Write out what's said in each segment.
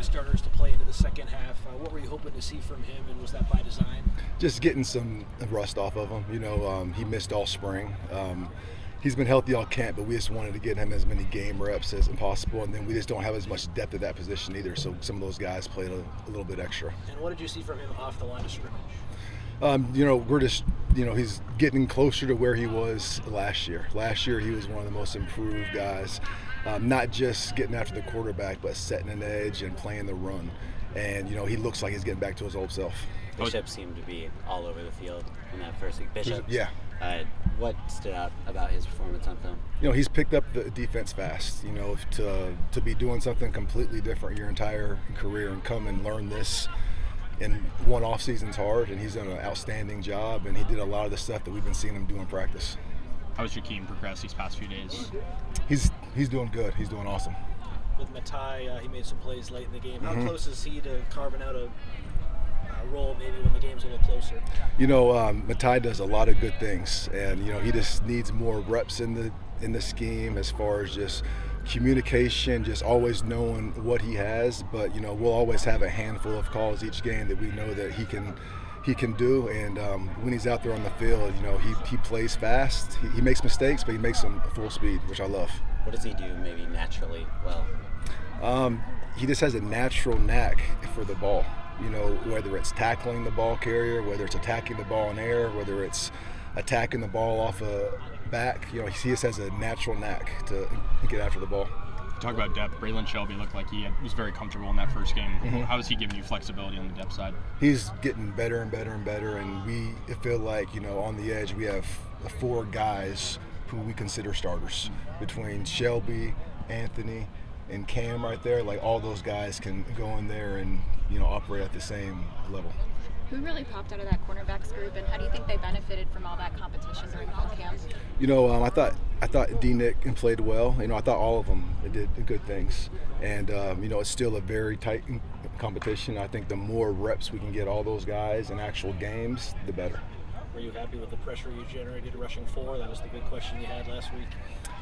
starters to play into the second half. What were you hoping to see from him, and was that by design? Just getting some rust off of him. He missed all spring. He's been healthy all camp, but we just wanted to get him as many game reps as possible, and then we just don't have as much depth at that position either, so some of those guys played a little bit extra. And what did you see from him off the line of scrimmage? We're just, he's getting closer to where he was last year. Last year, he was one of the most improved guys, not just getting after the quarterback, but setting an edge and playing the run. And, he looks like he's getting back to his old self. Bishop seemed to be all over the field in that first week. Bishop? Yeah. What stood out about his performance on film? He's picked up the defense fast. To be doing something completely different your entire career and come and learn this in one off season's hard, and he's done an outstanding job, and he did a lot of the stuff that we've been seeing him do in practice. How has Jakeem progressed these past few days? He's doing good. He's doing awesome. With Matai, he made some plays late in the game. How close is he to carving out a role maybe when the game's a little closer? Matai does a lot of good things, and he just needs more reps in the scheme as far as just communication, just always knowing what he has. But we'll always have a handful of calls each game that we know that he can do, and when he's out there on the field, he plays fast. He makes mistakes, but he makes them full speed, which I love. What does he do maybe naturally well? He just has a natural knack for the ball. Whether it's tackling the ball carrier, whether it's attacking the ball in air, whether it's attacking the ball off a back, he just has a natural knack to get after the ball. Talk about depth. Braylon Shelby looked like he was very comfortable in that first game. How is he giving you flexibility on the depth side? He's getting better and better and better, and we feel like, on the edge we have 4 guys who we consider starters. Between Shelby, Anthony, and Cam right there, like all those guys can go in there and operate at the same level. Who really popped out of that cornerbacks group, and how do you think they benefited from all that competition during fall camp? I thought D-Nick played well. I thought all of them did good things, and it's still a very tight competition. I think the more reps we can get all those guys in actual games, the better. Were you happy with the pressure you generated rushing 4? That was the big question you had last week.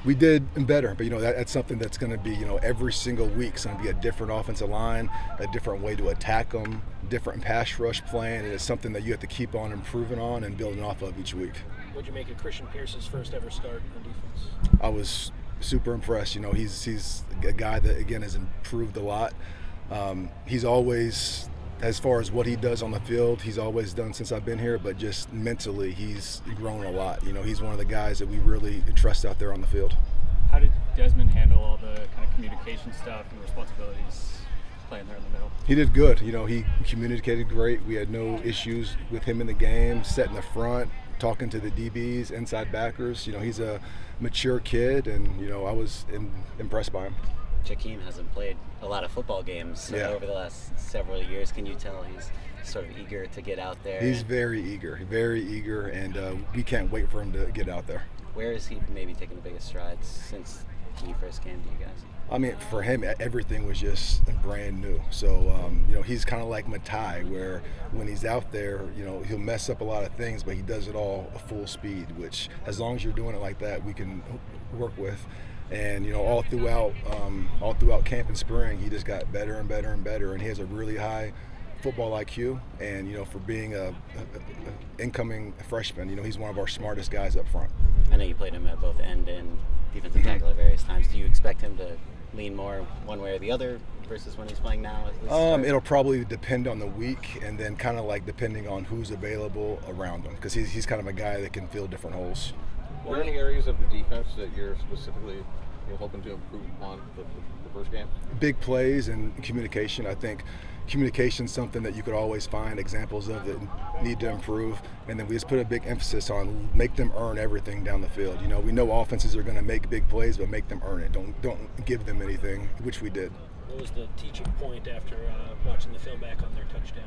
We did better, but that's something that's going to be, every single week. It's going to be a different offensive line, a different way to attack them, different pass rush plan, and it's something that you have to keep on improving on and building off of each week. What did you make of Christian Pierce's first ever start on defense? I was super impressed. He's a guy that, again, has improved a lot. He's always, as far as what he does on the field, he's always done since I've been here, but just mentally he's grown a lot. He's one of the guys that we really trust out there on the field. How did Desmond handle all the kind of communication stuff and responsibilities playing there in the middle? He did good. He communicated great. We had no issues with him in the game, setting the front, talking to the DBs, inside backers. He's a mature kid, and I was impressed by him. Jakeem hasn't played a lot of football games over the last several years. Can you tell he's sort of eager to get out there? He's very eager, and we can't wait for him to get out there. Where is he maybe taking the biggest strides since he first came to you guys? For him, everything was just brand new. So, he's kind of like Matai, where when he's out there, he'll mess up a lot of things, but he does it all at full speed, which as long as you're doing it like that, we can work with. And all throughout camp and spring, he just got better and better and better, and he has a really high football IQ. And for being a incoming freshman, he's one of our smartest guys up front. I know you played him at both end and defensive tackle at various times. Do you expect him to lean more one way or the other versus when he's playing now? It'll probably depend on the week, and then kind of like depending on who's available around him, because he's kind of a guy that can fill different holes. Are there any areas of the defense that you're specifically hoping to improve on the first game? Big plays and communication. I think communication is something that you could always find examples of that need to improve, and then we just put a big emphasis on make them earn everything down the field. We know offenses are going to make big plays, but make them earn it. Don't give them anything, which we did. What was the teaching point after watching the film back on their touchdown?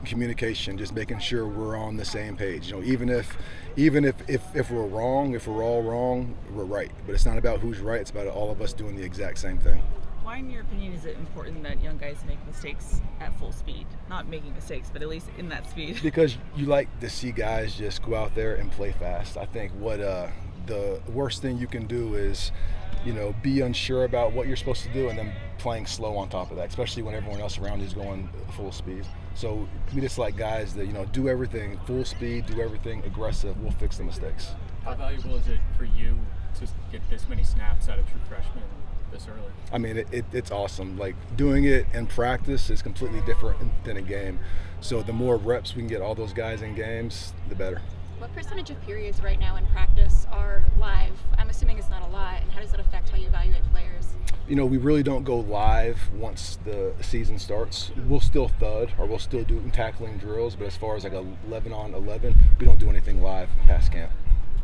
Communication, just making sure we're on the same page. Even if we're wrong, if we're all wrong, we're right. But it's not about who's right, it's about all of us doing the exact same thing. Why, in your opinion, is it important that young guys make mistakes at full speed? Not making mistakes, but at least in that speed. Because you like to see guys just go out there and play fast. I think what the worst thing you can do is, be unsure about what you're supposed to do and then playing slow on top of that, especially when everyone else around you is going full speed. So we just like guys that, you know, do everything full speed, do everything aggressive. We'll fix the mistakes. How valuable is it for you to get this many snaps out of true freshmen this early? I mean, it's awesome. Like, doing it in practice is completely different than a game. So the more reps we can get all those guys in games, the better. What percentage of periods right now in practice are live? I'm assuming it's not a lot, and how does that affect how you evaluate players? You know, we really don't go live once the season starts. We'll still thud, or we'll still do tackling drills, but as far as like 11 on 11, we don't do anything live past camp.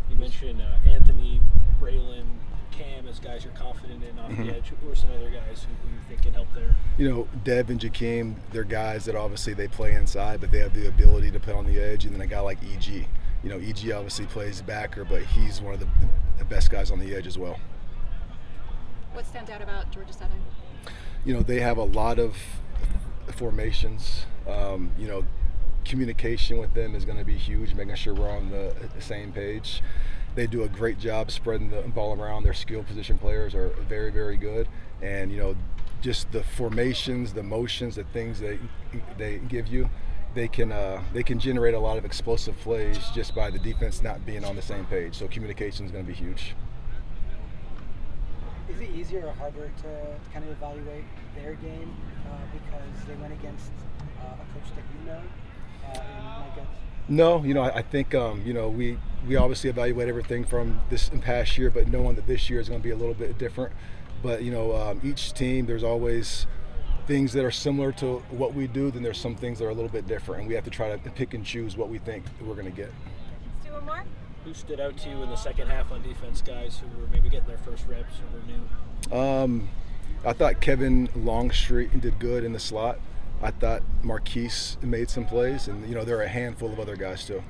You mentioned Anthony, Braylon, Cam as guys you're confident in off the edge. Who are some other guys who you think can help there? You know, Dev and Jakeem, they're guys that obviously they play inside, but they have the ability to play on the edge. And then a guy like EG. You know, EG obviously plays backer, but he's one of the best guys on the edge as well. What stands out about Georgia Southern? You know, they have a lot of formations. You know, communication with them is going to be huge, making sure we're on the same page. They do a great job spreading the ball around. Their skill position players are very, very good. And, you know, just the formations, the motions, the things they give you, they can generate a lot of explosive plays just by the defense not being on the same page. So communication is going to be huge. Is it easier or harder to kind of evaluate their game because they went against a coach that you know? No, you know, I think you know, we obviously evaluate everything from this past year, but knowing that this year is going to be a little bit different. But you know, each team, there's always things that are similar to what we do, then there's some things that are a little bit different, and we have to try to pick and choose what we think we're going to get. Let's do one more. Who stood out to you in the second half on defense, guys who were maybe getting their first reps or were new? I thought Kevin Longstreet did good in the slot. I thought Marquise made some plays, and you know, there are a handful of other guys too.